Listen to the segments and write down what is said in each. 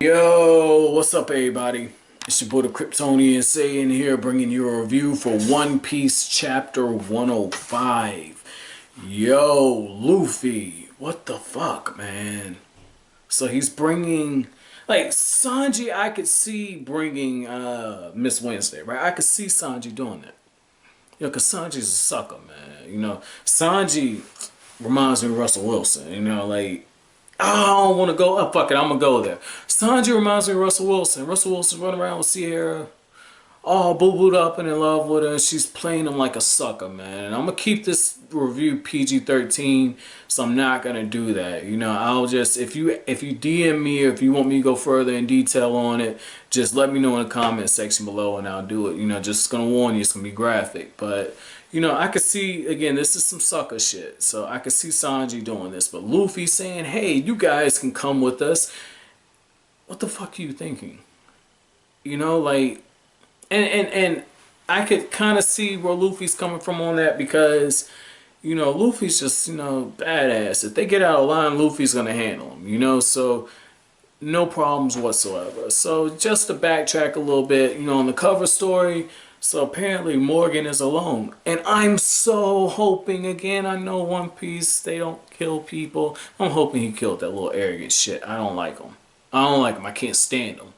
Yo, what's up, everybody? It's your boy, the Kryptonian, saying here, bringing you a review for One Piece Chapter 105. Yo, Luffy, what the fuck, man? So he's bringing, like, Sanji. I could see bringing Miss Wednesday, right? I could see Sanji doing that. Cause Sanji's a sucker, man. Sanji reminds me of Russell Wilson. Like, I don't want to go. Oh, fuck it, I'm gonna go there. Sanji reminds me of Russell Wilson. Russell Wilson's running around with Sierra, all boo-booed up and in love with her, and she's playing him like a sucker, man. And I'm gonna keep this review PG-13, so I'm not gonna do that. I'll just if you DM me or if you want me to go further in detail on it, just let me know in the comment section below, and I'll do it. Just gonna warn you, it's gonna be graphic, but. I could see, again, this is some sucker shit. So I could see Sanji doing this. But Luffy saying, hey, you guys can come with us. What the fuck are you thinking? Like, and I could kind of see where Luffy's coming from on that because, Luffy's just, badass. If they get out of line, Luffy's going to handle them, so no problems whatsoever. So just to backtrack a little bit, on the cover story, so apparently Morgan is alone. And I'm so hoping, again, I know One Piece, they don't kill people. I'm hoping he killed that little arrogant shit. I don't like him. I can't stand him.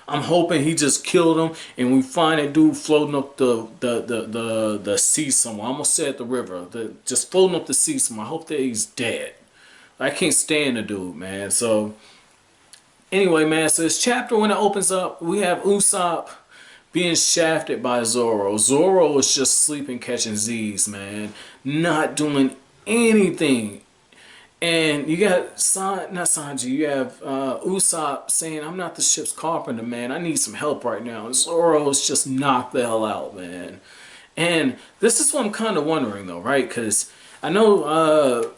I'm hoping he just killed him and we find that dude floating up the sea somewhere. I almost said the river. Just floating up the sea somewhere. I hope that he's dead. I can't stand the dude, man. So anyway, man, so this chapter, when it opens up, we have Usopp being shafted by Zoro. Zoro is just sleeping, catching Z's, man. Not doing anything. And you got not Sanji, you have Usopp saying, I'm not the ship's carpenter, man. I need some help right now. And Zoro's just knocked the hell out, man. And this is what I'm kind of wondering, though, right? Because I know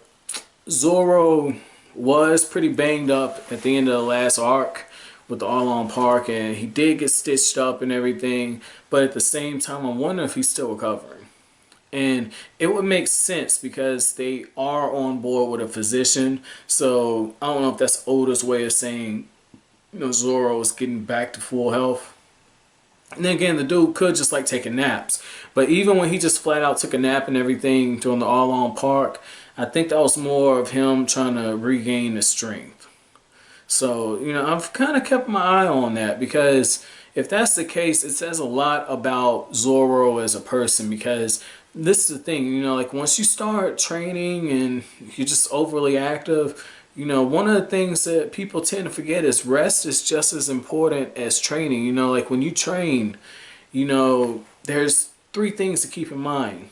Zoro was pretty banged up at the end of the last arc with the Arlong Park, and he did get stitched up and everything, but at the same time I'm wondering if he's still recovering. And it would make sense because they are on board with a physician, so I don't know if that's Oda's way of saying Zoro is getting back to full health. And then again, the dude could just like taking naps, but even when he just flat out took a nap and everything during the Arlong Park, I think that was more of him trying to regain his strength. So, I've kind of kept my eye on that because if that's the case, it says a lot about Zoro as a person because this is the thing, like once you start training and you're just overly active, one of the things that people tend to forget is rest is just as important as training. Like when you train, there's three things to keep in mind.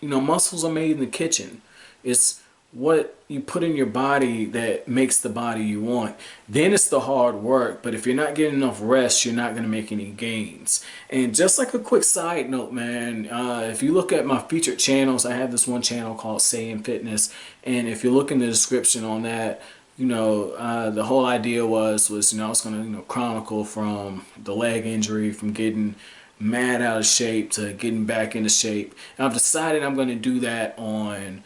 Muscles are made in the kitchen. It's what you put in your body that makes the body you want. Then it's the hard work, but if you're not getting enough rest, you're not going to make any gains. And just like a quick side note, man, if you look at my featured channels, I have this one channel called Saiyan Fitness, and if you look in the description on that, the whole idea was I was going to chronicle from the leg injury, from getting mad out of shape to getting back into shape. And I've decided I'm going to do that on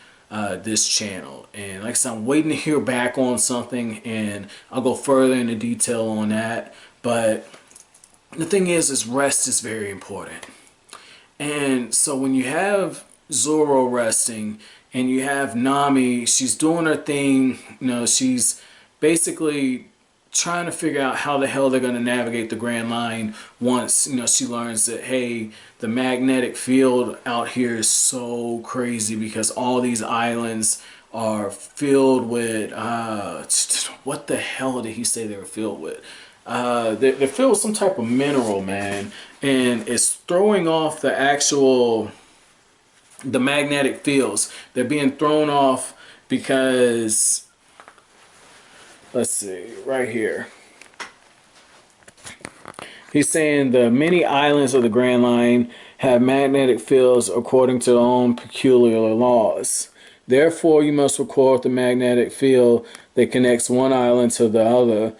this channel, and like I said, I'm waiting to hear back on something, and I'll go further into detail on that. But the thing is rest is very important. And so when you have Zoro resting and you have Nami, she's doing her thing, she's basically trying to figure out how the hell they're going to navigate the Grand Line once, she learns that, hey, the magnetic field out here is so crazy because all these islands are filled with, what the hell did he say they were filled with? They're filled with some type of mineral, man, and it's throwing off the magnetic fields. They're being thrown off because, let's see, right here. He's saying the many islands of the Grand Line have magnetic fields according to their own peculiar laws. Therefore, you must record the magnetic field that connects one island to another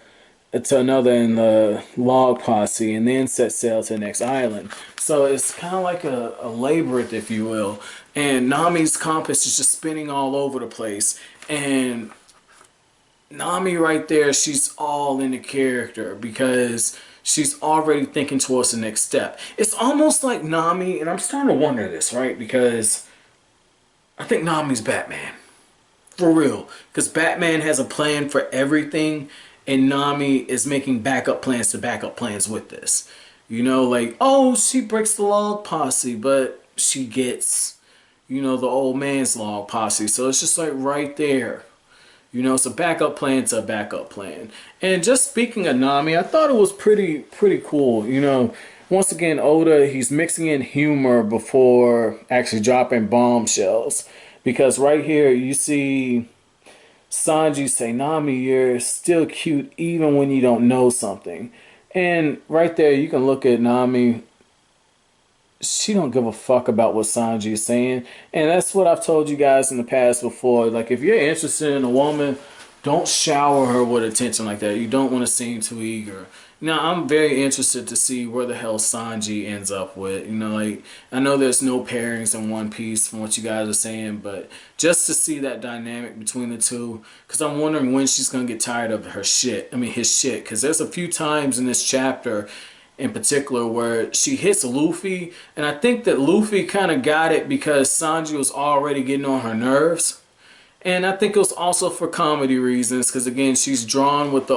in the log posse, and then set sail to the next island. So it's kind of like a labyrinth, if you will. And Nami's compass is just spinning all over the place. And Nami right there, she's all in the character because she's already thinking towards the next step. It's almost like Nami, and I'm starting to wonder this, right? Because I think Nami's Batman. For real. Because Batman has a plan for everything, and Nami is making backup plans to backup plans with this. You know, like, oh, she breaks the log posse, but she gets, you know, the old man's log posse. So it's just like right there. You know, it's a backup plan to a backup plan. And just speaking of Nami, I thought it was pretty cool. You know, once again, Oda, he's mixing in humor before actually dropping bombshells. Because right here, you see Sanji say, Nami, you're still cute even when you don't know something. And right there, you can look at Nami. She don't give a fuck about what Sanji is saying. And that's what I've told you guys in the past before. Like, if you're interested in a woman, don't shower her with attention like that. You don't want to seem too eager. Now, I'm very interested to see where the hell Sanji ends up with. You know, like, I know there's no pairings in One Piece from what you guys are saying, but just to see that dynamic between the two, because I'm wondering when she's going to get tired of her shit. I mean, his shit. Because there's a few times in this chapter in particular where she hits Luffy, and I think that Luffy kind of got it because Sanji was already getting on her nerves. And I think it was also for comedy reasons, because again, she's drawn with the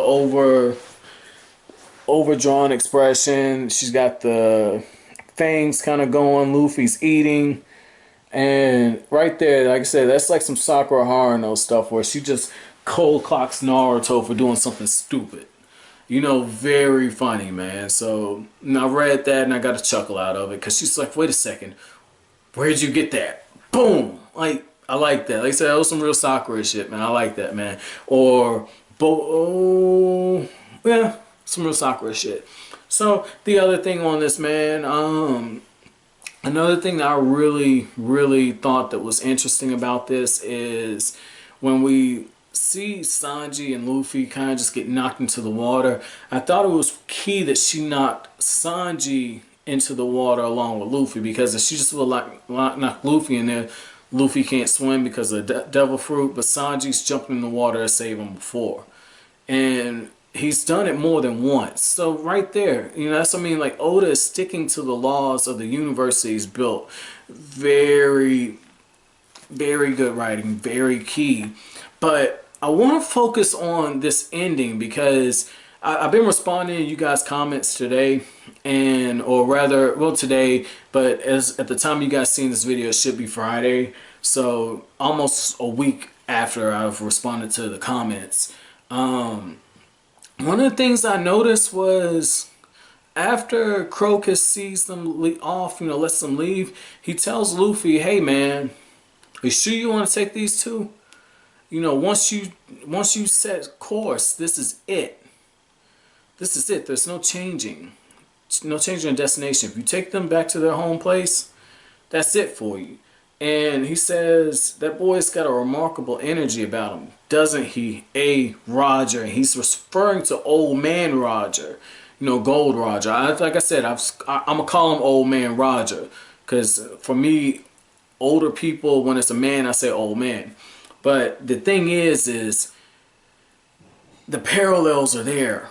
overdrawn expression. She's got the fangs kind of going. Luffy's eating. And right there, like I said, that's like some Sakura Haruno stuff where she just cold clocks Naruto for doing something stupid. You know, very funny, man. So I read that and I got a chuckle out of it because she's like, wait a second, where'd you get that? Boom! Like, I like that. Like I said, that was some real Sakura shit, man. I like that, man. Or, yeah, some real Sakura shit. So the other thing on this, man, another thing that I really thought that was interesting about this is when we see Sanji and Luffy kind of just get knocked into the water. I thought it was key that she knocked Sanji into the water along with Luffy, because if she just would knock Luffy in there, Luffy can't swim because of the devil fruit, but Sanji's jumping in the water to save him before. And he's done it more than once. So right there, you know, that's what I mean. Like, Oda is sticking to the laws of the universe that he's built. Very good writing, very key. But I want to focus on this ending because I've been responding to you guys' comments today, and or rather, well, today, but as at the time you guys seen this video, it should be Friday, so almost a week after I've responded to the comments. One of the things I noticed was after Crocus sees them off, you know, lets them leave, he tells Luffy, "Hey, man, are you sure you want to take these two? You know, once you set course, this is it. This is it. There's no changing. No changing of destination. If you take them back to their home place, that's it for you." And he says, that boy's got a remarkable energy about him, doesn't he? Roger. And he's referring to old man Roger. You know, Gold Roger. Like I said, I'm going to call him old man Roger. Because for me, older people, when it's a man, I say old man. But the thing is the parallels are there.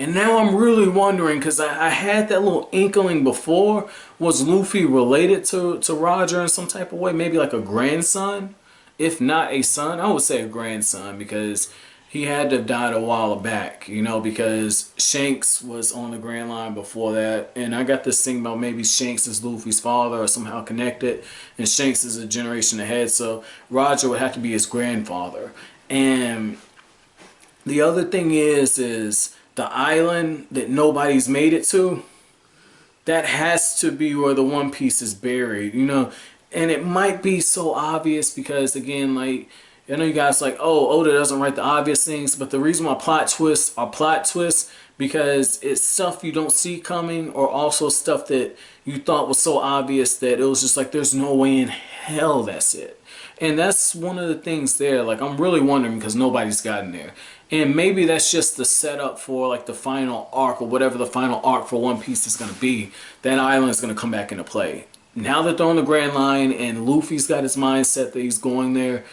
And now I'm really wondering, because I had that little inkling before, was Luffy related to Roger in some type of way? Maybe like a grandson? If not a son, I would say a grandson, because he had to have died a while back, you know, because Shanks was on the Grand Line before that. And I got this thing about maybe Shanks is Luffy's father or somehow connected, and Shanks is a generation ahead, so Roger would have to be his grandfather. And the other thing is the island that nobody's made it to, that has to be where the One Piece is buried, you know. And it might be so obvious because, again, like, I know you guys like, oh, Oda doesn't write the obvious things, but the reason why plot twists are plot twists, because it's stuff you don't see coming, or also stuff that you thought was so obvious that it was just like, there's no way in hell that's it. And that's one of the things there. Like, I'm really wondering because nobody's gotten there. And maybe that's just the setup for like the final arc, or whatever the final arc for One Piece is going to be. That island is going to come back into play. Now that they're on the Grand Line and Luffy's got his mindset that he's going there,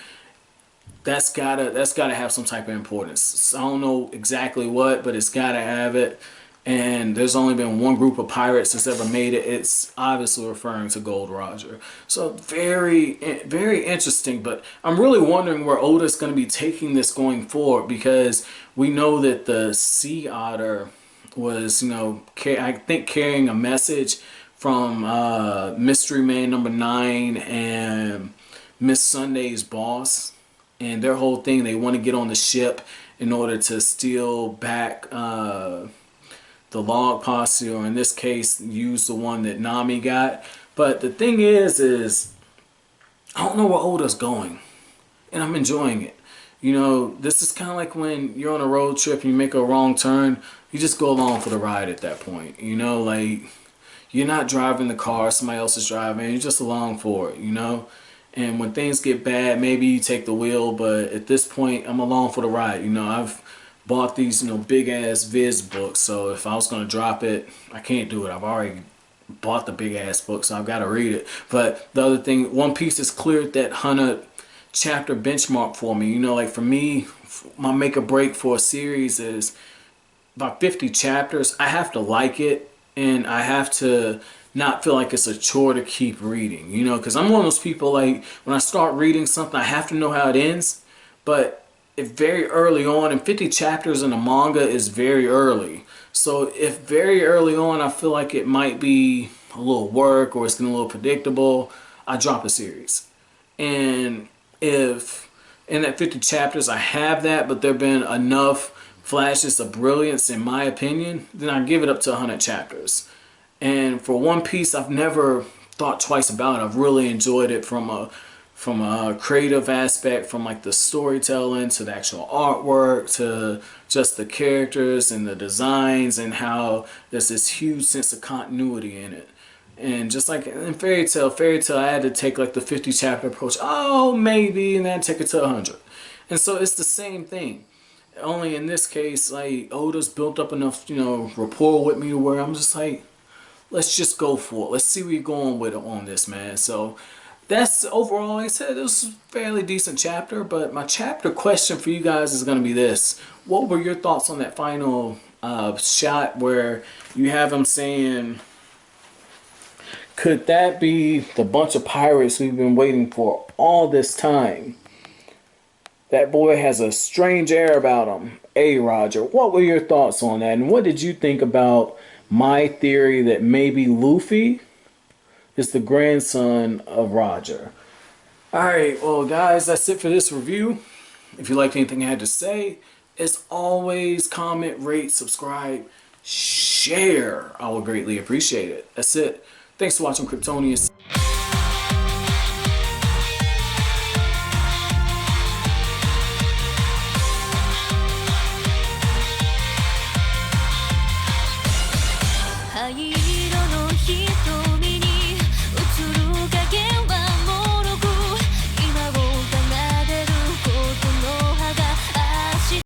that's gotta have some type of importance. I don't know exactly what, but it's gotta have it. And there's only been one group of pirates that's ever made it. It's obviously referring to Gold Roger. So very interesting. But I'm really wondering where Oda's going to be taking this going forward, because we know that the Sea Otter was, I think carrying a message from Mystery Man number 9 and Miss Sunday's boss. And their whole thing, they want to get on the ship in order to steal back the log posse, or in this case, use the one that Nami got. But the thing is I don't know where Oda's going, and I'm enjoying it. This is kind of like when you're on a road trip and you make a wrong turn. You just go along for the ride at that point. Like, you're not driving the car, somebody else is driving. You're just along for it, And when things get bad, maybe you take the wheel, but at this point, I'm along for the ride. I've bought these, big ass Viz books, so if I was gonna drop it, I can't do it. I've already bought the big ass book, so I've got to read it. But the other thing, One Piece has cleared that 100 chapter benchmark for me. Like for me, my make or break for a series is about 50 chapters. I have to like it, and I have to not feel like it's a chore to keep reading, because I'm one of those people, like, when I start reading something, I have to know how it ends. But if very early on, and 50 chapters in a manga is very early. So if very early on I feel like it might be a little work, or it's getting a little predictable, I drop the series. And if in that 50 chapters I have that, but there have been enough flashes of brilliance in my opinion, then I give it up to 100 chapters. And for One Piece, I've never thought twice about it. I've really enjoyed it from a creative aspect, from like the storytelling to the actual artwork to just the characters and the designs, and how there's this huge sense of continuity in it. And just like in Fairy Tail, I had to take like the 50 chapter approach. Oh, maybe, and then take it to 100. And so it's the same thing. Only in this case, like, Oda's built up enough, rapport with me to where I'm just like, let's just go for it. Let's see where you're going with it on this, man. So that's overall, like I said, it was a fairly decent chapter. But my chapter question for you guys is going to be this. What were your thoughts on that final shot where you have him saying, could that be the bunch of pirates we've been waiting for all this time? That boy has a strange air about him. Hey, Roger, what were your thoughts on that? And what did you think about my theory that maybe Luffy is the grandson of Roger? Alright, well guys, that's it for this review. If you liked anything I had to say, as always, comment, rate, subscribe, share. I would greatly appreciate it. That's it. Thanks for watching, Kryptonians.